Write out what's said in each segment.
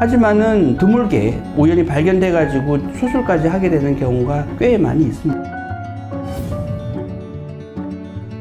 하지만은 드물게 우연히 발견돼 가지고 수술까지 하게 되는 경우가 꽤 많이 있습니다.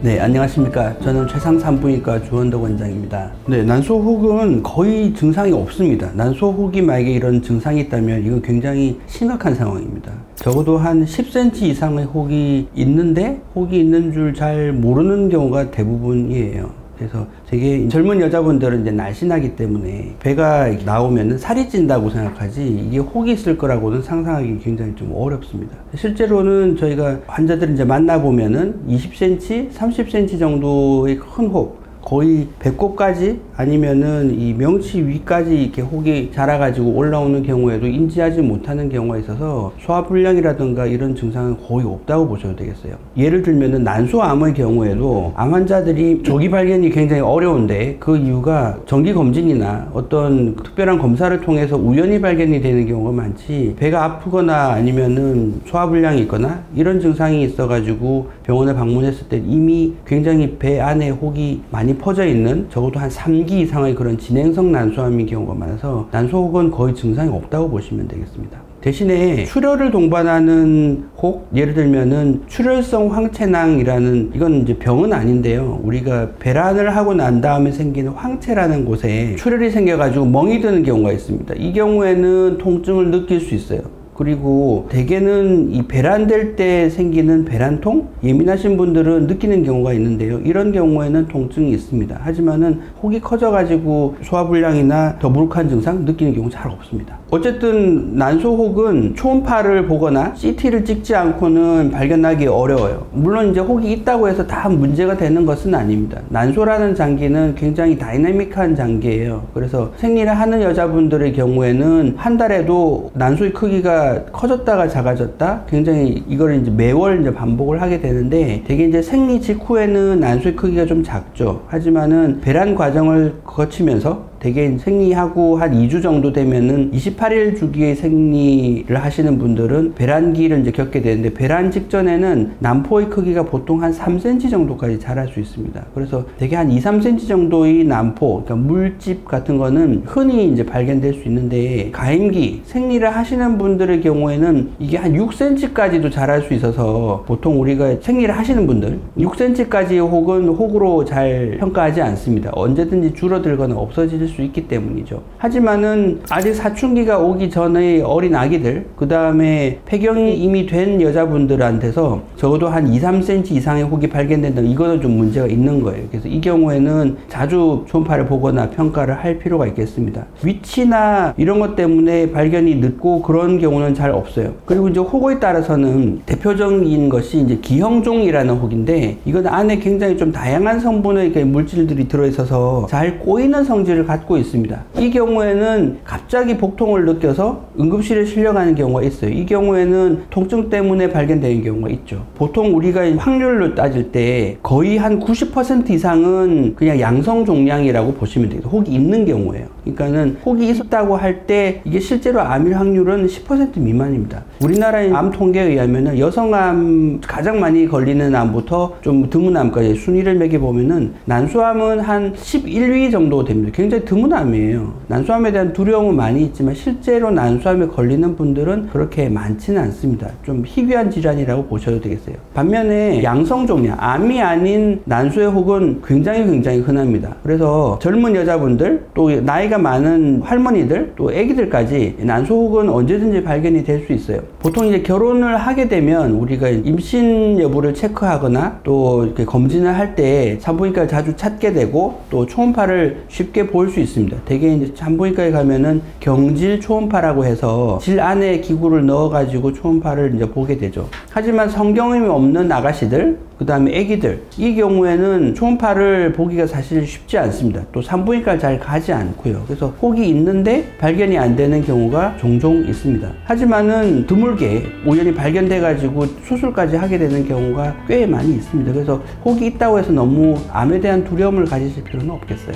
네, 안녕하십니까. 저는 최상산부인과 주원덕 원장입니다. 네, 난소혹은 거의 증상이 없습니다. 난소혹이 만약에 이런 증상이 있다면 이건 굉장히 심각한 상황입니다. 적어도 한 10cm 이상의 혹이 있는데 혹이 있는 줄 잘 모르는 경우가 대부분이에요. 그래서 되게 젊은 여자분들은 이제 날씬하기 때문에 배가 나오면 살이 찐다고 생각하지 이게 혹이 있을 거라고는 상상하기 굉장히 좀 어렵습니다. 실제로는 저희가 환자들 이제 만나보면은 20cm, 30cm 정도의 큰 혹, 거의 배꼽까지 아니면은 이 명치 위까지 이렇게 혹이 자라가지고 올라오는 경우에도 인지하지 못하는 경우가 있어서 소화불량이라든가 이런 증상은 거의 없다고 보셔도 되겠어요. 예를 들면은 난소암의 경우에도 암 환자들이 조기 발견이 굉장히 어려운데 그 이유가 정기검진이나 어떤 특별한 검사를 통해서 우연히 발견이 되는 경우가 많지, 배가 아프거나 아니면은 소화불량이 있거나 이런 증상이 있어가지고 병원에 방문했을 때 이미 굉장히 배 안에 혹이 많이 퍼져 있는 적어도 한 3기 이상의 그런 진행성 난소암인 경우가 많아서 난소혹은 거의 증상이 없다고 보시면 되겠습니다. 대신에 출혈을 동반하는 혹, 예를 들면은 출혈성 황체낭이라는, 이건 이제 병은 아닌데요. 우리가 배란을 하고 난 다음에 생기는 황체라는 곳에 출혈이 생겨가지고 멍이 드는 경우가 있습니다. 이 경우에는 통증을 느낄 수 있어요. 그리고 대개는 이 배란될 때 생기는 배란통? 예민하신 분들은 느끼는 경우가 있는데요. 이런 경우에는 통증이 있습니다. 하지만은 혹이 커져가지고 소화불량이나 더부룩한 증상 느끼는 경우 잘 없습니다. 어쨌든 난소혹은 초음파를 보거나 CT를 찍지 않고는 발견하기 어려워요. 물론 이제 혹이 있다고 해서 다 문제가 되는 것은 아닙니다. 난소라는 장기는 굉장히 다이내믹한 장기예요. 그래서 생리를 하는 여자분들의 경우에는 한 달에도 난소의 크기가 커졌다가 작아졌다, 굉장히 이걸 이제 매월 이제 반복을 하게 되는데, 되게 이제 생리 직후에는 난소의 크기가 좀 작죠. 하지만은 배란 과정을 거치면서 대개 생리하고 한 2주 정도 되면은 28일 주기의 생리를 하시는 분들은 배란기를 이제 겪게 되는데, 배란 직전에는 난포의 크기가 보통 한 3cm 정도까지 자랄 수 있습니다. 그래서 대개 한 2, 3cm 정도의 난포, 그러니까 물집 같은 거는 흔히 이제 발견될 수 있는데, 가임기, 생리를 하시는 분들의 경우에는 이게 한 6cm까지도 자랄 수 있어서 보통 우리가 생리를 하시는 분들 6cm까지의 혹은 혹으로 잘 평가하지 않습니다. 언제든지 줄어들거나 없어질 수 있기 때문이죠. 하지만은 아직 사춘기가 오기 전의 어린 아기들, 그 다음에 폐경이 이미 된 여자분들한테서 적어도 한 2, 3cm 이상의 혹이 발견된다, 이거는 좀 문제가 있는 거예요. 그래서 이 경우에는 자주 초음파를 보거나 평가를 할 필요가 있겠습니다. 위치나 이런 것 때문에 발견이 늦고 그런 경우는 잘 없어요. 그리고 이제 혹에 따라서는 대표적인 것이 이제 기형종이라는 혹인데, 이건 안에 굉장히 좀 다양한 성분의 물질들이 들어있어서 잘 꼬이는 성질을 갖고 있습니다. 이 경우에는 갑자기 복통을 느껴서 응급실에 실려가는 경우가 있어요. 이 경우에는 통증 때문에 발견되는 경우가 있죠. 보통 우리가 확률로 따질 때 거의 한 90% 이상은 그냥 양성 종양이라고 보시면 돼요. 혹이 있는 경우에요. 그러니까는 혹이 있었다고 할 때 이게 실제로 암일 확률은 10% 미만입니다. 우리나라의 암 통계에 의하면 여성암 가장 많이 걸리는 암부터 좀 드문 암까지 순위를 매겨보면은 난소암은 한 11위 정도 됩니다. 굉장히 드문 암이에요. 난소암에 대한 두려움은 많이 있지만 실제로 난소암에 걸리는 분들은 그렇게 많지는 않습니다. 좀 희귀한 질환이라고 보셔도 되겠어요. 반면에 양성종양, 암이 아닌 난소의 혹은 굉장히 흔합니다. 그래서 젊은 여자분들, 또 나이가 많은 할머니들, 또 아기들까지 난소혹은 언제든지 발견이 될 수 있어요. 보통 이제 결혼을 하게 되면 우리가 임신 여부를 체크하거나 또 이렇게 검진을 할 때 산부인과를 자주 찾게 되고, 또 초음파를 쉽게 볼 수 있습니다. 대개 이제 산부인과에 가면은 경질 초음파라고 해서 질 안에 기구를 넣어가지고 초음파를 이제 보게 되죠. 하지만 성경험이 없는 아가씨들, 그 다음에 아기들, 이 경우에는 초음파를 보기가 사실 쉽지 않습니다. 또 산부인과를 잘 가지 않고요. 그래서 혹이 있는데 발견이 안 되는 경우가 종종 있습니다. 하지만은 드물게 우연히 발견돼 가지고 수술까지 하게 되는 경우가 꽤 많이 있습니다. 그래서 혹이 있다고 해서 너무 암에 대한 두려움을 가지실 필요는 없겠어요.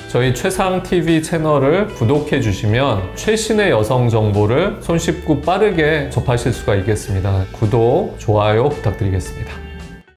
저희 최상TV 채널을 구독해 주시면 최신의 여성 정보를 손쉽고 빠르게 접하실 수가 있겠습니다. 구독, 좋아요 부탁드리겠습니다.